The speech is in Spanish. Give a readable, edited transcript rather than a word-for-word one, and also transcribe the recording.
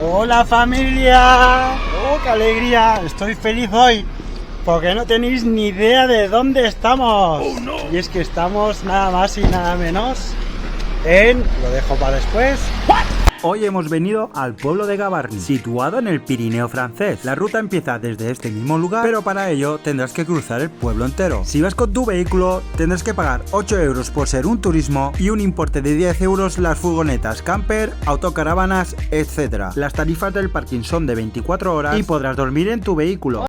Hola familia, qué alegría, estoy feliz hoy porque no tenéis ni idea de dónde estamos. Y es que estamos nada más y nada menos lo dejo para después. Hoy hemos venido al pueblo de Gavarnie, situado en el Pirineo francés. La ruta empieza desde este mismo lugar, pero para ello tendrás que cruzar el pueblo entero. Si vas con tu vehículo, tendrás que pagar 8 euros por ser un turismo y un importe de 10 euros las furgonetas, camper, autocaravanas, etc. Las tarifas del parking son de 24 horas y podrás dormir en tu vehículo.